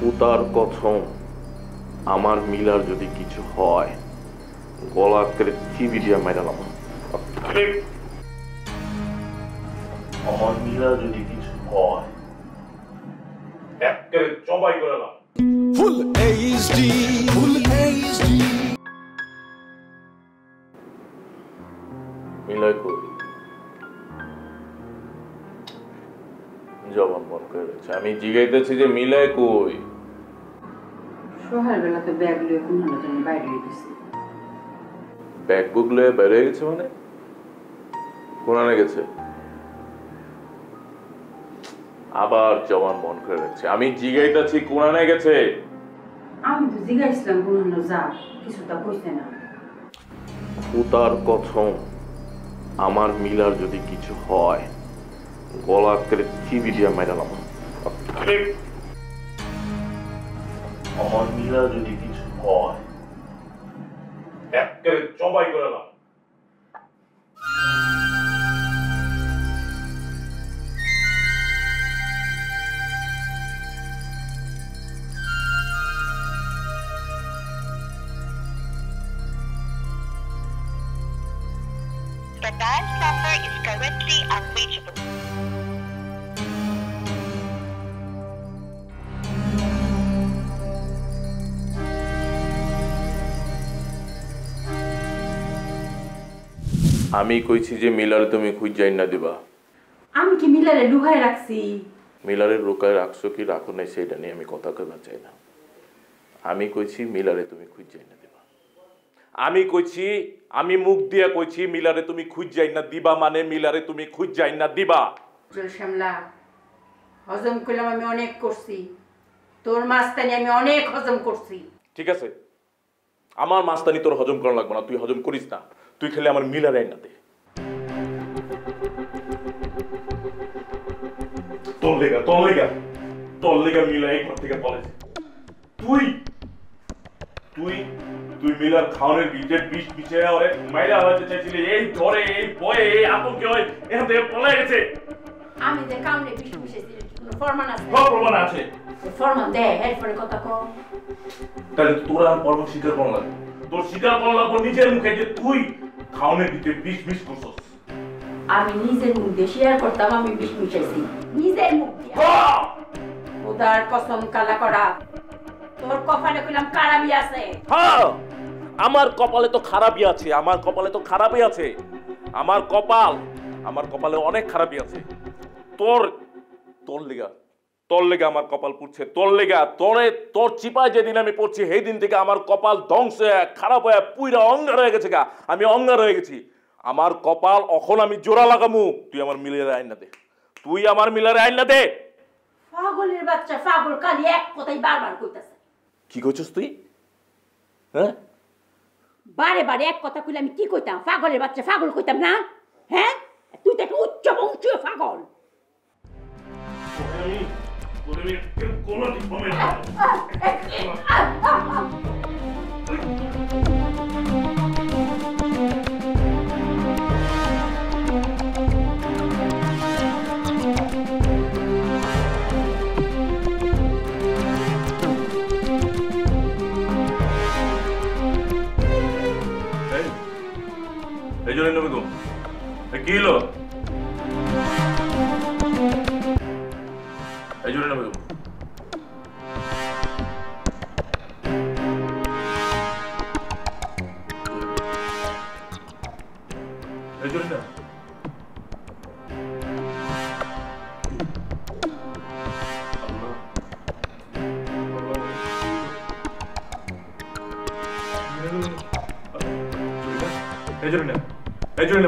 উতার কথম আমার মিলার যদি কিছু হয় গলা কেটে চিবি দিয়া মাইরালাম। আমার মিলার যদি কিছু হয় একেবারে জবাই করে নাও। ফুল এইচডি মিলাই কই জবান বন্ধ করে রেখেছে। আমি জিগাইতেছি যে মিলাই কই। সকাল বেলা তো ব্যাগ লয়ে কোন জানি বাইরে গেছে। ব্যাগ বুক লয়ে বাইরে গেছে মানে কোনানে গেছে? আবার জবান বন্ধ করে রেখেছে। আমি জিগাইতেছি কোনানে গেছে। আমি তো জিগাইছিলাম কোন যা কিছুটা কইছে না। উতার কথম আমার মিলার যদি কিছু হয় গলা কেটে চিবি দিয়া মাইরালাম। আমার মিলার যদি কিছু হয় একেবারে জবাই করে নাও। The dialed number is currently unreachable. আমি কইছি যে মিলারে তুমি খুঁজ যাই না দিবা। আমি কি মিলারে লুকায় রাখছি? মিলারে লুকায় রাখছো কি রাখো নাই সেটা নিয়ে আমি কথা কইবা চাই না। আমি কইছি মিলারে তুমি খুঁজ যাই না দিবা। আমি কইছি, আমি মুখ দিয়া কইছি মিলারে তুমি খুঁজ যাই না দিবা মানে মিলারে তুমি খুঁজ যাই না দিবা। শ্যামলা হজম করলাম, আমি অনেক করছি। তোর মাস্তানি আমি অনেক হজম করছি। ঠিক আছে, আমার মাস্তানি তোর হজম করা লাগবে না, তুই হজম করিস না। তুই খেলে আমার মিলারে আইনা দে। তোর লেগা মিলা এই ঘর থেকে বলেছে তুই তুই তুই মিলার খাওয়ানোর ভিতরে বিষ মিশিয়ে ওরে মাইরা হইতে চাইছিলি। এই জ্বরে এই ভয়ে এই আতঙ্কে হয় এখান থেকে পলাই গেছে। আমি যে কাউনে বিষ মিশাইছি কোনো ফরমান আছে? প্রমাণ আছে। ফরমান দে, এরপরে কথা কও। তাহলে তোর আর পর্ব স্বীকার করা লাগবে। তোর স্বীকার করা লাগবে নিজের মুখে যে তুই খাওয়ানোর ভিতরে বিষ মিশ করছস। আমি নিজের মুখ দিয়ে শেয়ার করতাম আমি বিষ মিশাইছি, নিজের মুখ দিয়ে। খোদার কসম কালা করা, তোর কপালে কইলাম খারাপই আছে। হ্যাঁ, আমার কপালে তো খারাপই আছে, আমার কপালে তো খারাপই আছে। আমার কপালে অনেক খারাপই আছে। তোর লেগা আমার কপাল পুড়ছে। তোর চিপায় যেদিন আমি পড়ছি সেই দিন থেকে আমার কপাল ধ্বংস হয়ে খারাপ হয়ে পুইরা অঙ্গার হয়ে গেছে গা। আমি অঙ্গার হয়ে গেছি। আমার কপাল এখন আমি জোড়া লাগামু। তুই আমার মিলারে আইন না দে। পাগলের বাচ্চা পাগল কালি এক কথাই বারবার কইতাছে। কি কইছস তুই? হ্যাঁ, বারে বারে এক কথা কইলে আমি কি কইতাম? পাগলের বাচ্চা পাগল কইতাম না? হ্যাঁ, তুই তো একটা উচ্চ বংশীয় পাগল। এই জন্য নেবে গো কি হলো? এই জন্য নেবে গো এই জন্য এই জন্য